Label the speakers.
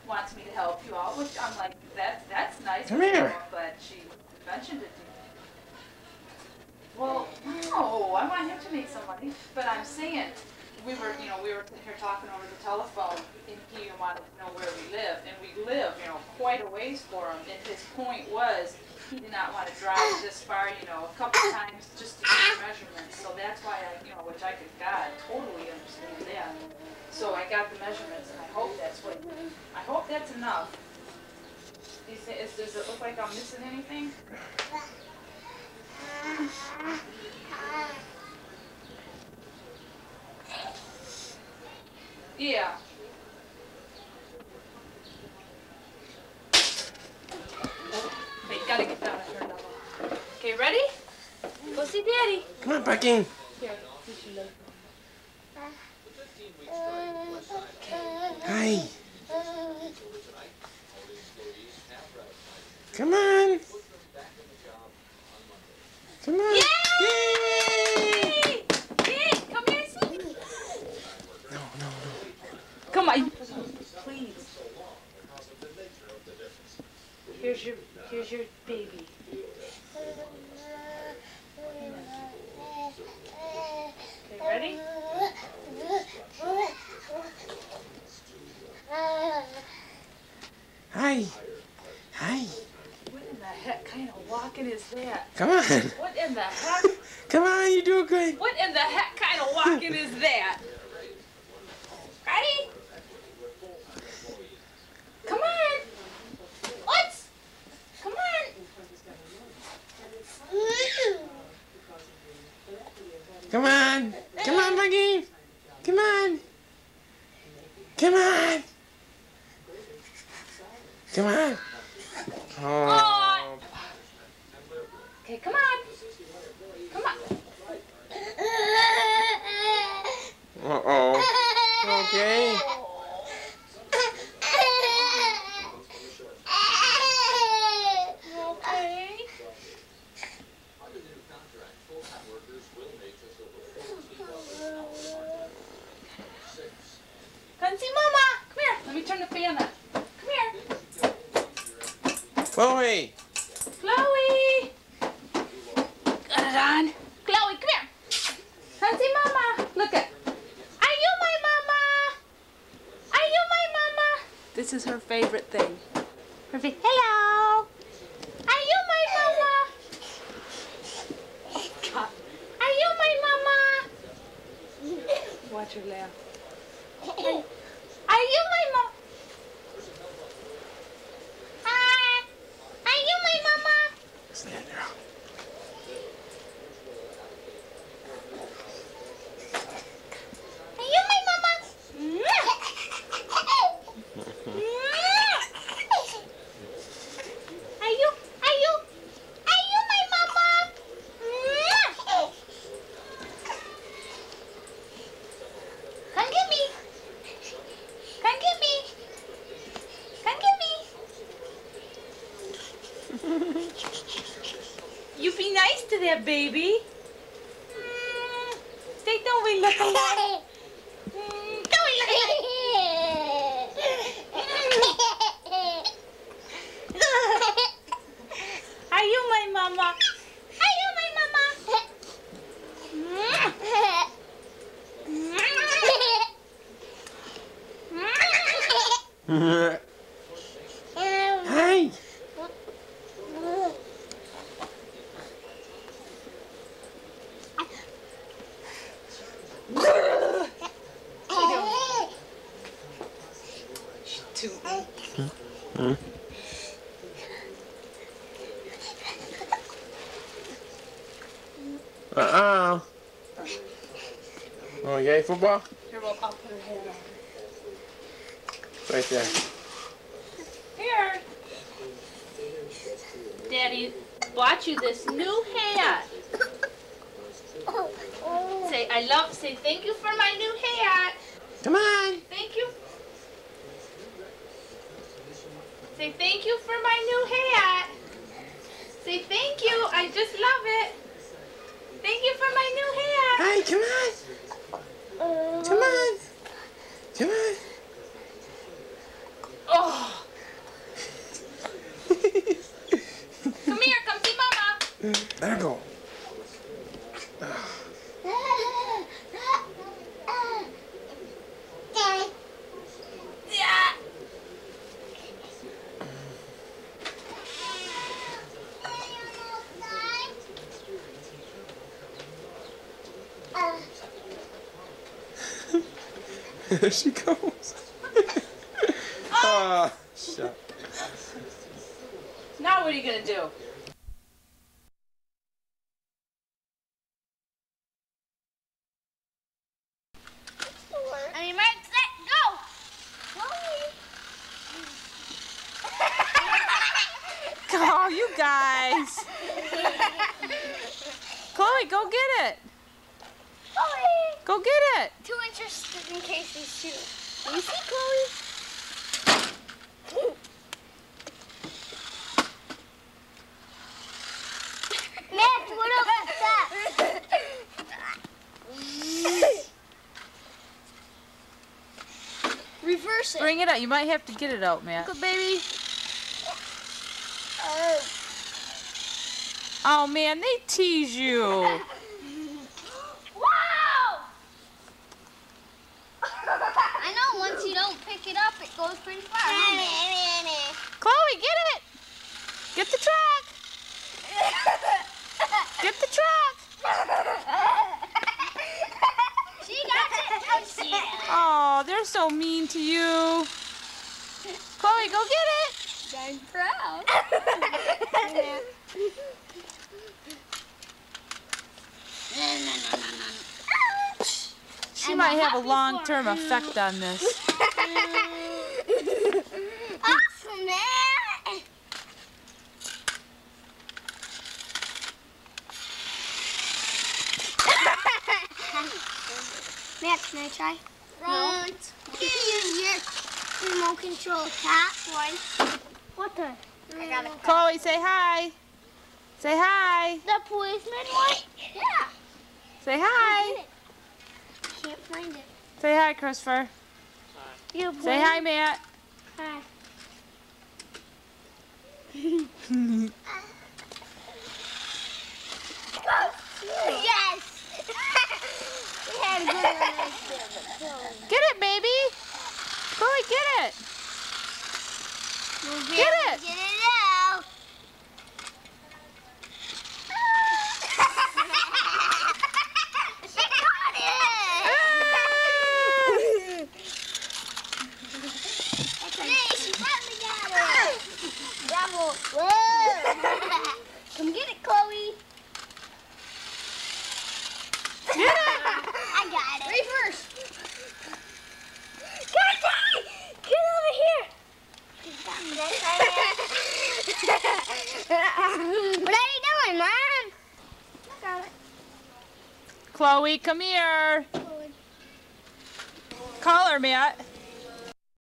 Speaker 1: wants me to help you out, which I'm like, that's nice.
Speaker 2: Come here.
Speaker 1: But she mentioned it to me. Well, no, I want him to make some money. But I'm saying, we were here talking over the telephone, and he wanted to know where we lived, and we live, quite a ways for him. And his point was, he did not want to drive this far, a couple times just to get measurements. So that's why which I could, God, totally understand that. So I got the measurements, and I hope that's enough. Does it look like I'm missing anything? Yeah. Wait, gotta get down and turn that off. Okay, ready? Go see Daddy.
Speaker 2: Come on, Becky.
Speaker 1: Here, you should look.
Speaker 2: Hi. Come on. Come on.
Speaker 1: Yay!
Speaker 2: Yay!
Speaker 1: Yay! Come here, see?
Speaker 2: No.
Speaker 1: Come on. Please. Here's your baby. Okay, ready?
Speaker 2: Hi.
Speaker 1: What in the heck kind of walking is that?
Speaker 2: Come on.
Speaker 1: What in the heck?
Speaker 2: Come on, you do good.
Speaker 1: What in the heck kind of walking is that? Ready? Come on. What? Come on.
Speaker 2: Come on. Come on, Becky. Come on. Come on. Come on. Oh.
Speaker 1: Okay, come on. Come on.
Speaker 2: Uh-oh. Okay.
Speaker 1: Okay. Come see Mama. Come here. Let me turn the fan on. Come here.
Speaker 2: Chloe.
Speaker 1: Chloe. Got it on. Chloe, come here. Come see Mama. Look at. Are you my mama? Are you my mama? This is her favorite thing. Hello. Are you my mama? God. Are you my mama? Watch her laugh. Are you my mama? Hi. Are you my mama?
Speaker 2: Stand there.
Speaker 1: Are you my mama? Are you my mama? Come get me. Come get me. Come get me. You be nice to that baby. They don't we look alike? Don't we look alike? Are you my mama? Are you my mama?
Speaker 2: Hi. Uh-oh. Oh, yay, football?
Speaker 1: Here, well, I'll put her head on.
Speaker 2: Right there.
Speaker 1: Here. Daddy bought you this new hat. Say thank you for my new hat.
Speaker 2: Come on.
Speaker 1: Thank you. Say thank you for my new hat. Say thank you. I just love it. Thank you for my new hat.
Speaker 2: Hi, come on. Come on. Come on. There she goes. Ah, shut.
Speaker 1: Now what are you gonna do?
Speaker 3: Ready, Mark, set, go!
Speaker 1: Oh, you guys. Chloe, go get it. Go get it.
Speaker 3: Too interested in Casey's shoe. You see, Chloe? Matt, what up with that? Reverse it.
Speaker 1: Bring it out. You might have to get it out, Matt. Good baby. Oh man, they tease you.
Speaker 3: Wow! I know once you don't pick it up, it goes pretty far.
Speaker 1: Chloe, get it. Get the truck. Get the truck.
Speaker 3: She got it. Oh, shit.
Speaker 1: Oh, they're so mean to you. Chloe, go get it.
Speaker 3: I'm proud.
Speaker 1: She might have a long-term effect on this.
Speaker 3: Awesome, man. Matt, can I try? No. Use your remote control top one. What the? I got it.
Speaker 1: Chloe, say hi. Say hi.
Speaker 3: The policeman one? Yeah.
Speaker 1: Say hi.
Speaker 3: Can't find it.
Speaker 1: Say hi, Christopher.
Speaker 3: You
Speaker 1: Say hi, Matt.
Speaker 3: Hi. Yes. We had a good one right there, but
Speaker 1: Get it, baby. Chloe, get it.
Speaker 3: we'll be
Speaker 1: Get
Speaker 3: able
Speaker 1: it.
Speaker 3: to get it out. She caught it. Hey, she finally got it. Bravo. Come get it, Chloe.
Speaker 1: Get it.
Speaker 3: I got it. Reverse. Get over here. What are you doing, Mom? I got it.
Speaker 1: Chloe, come here. Call her, Matt.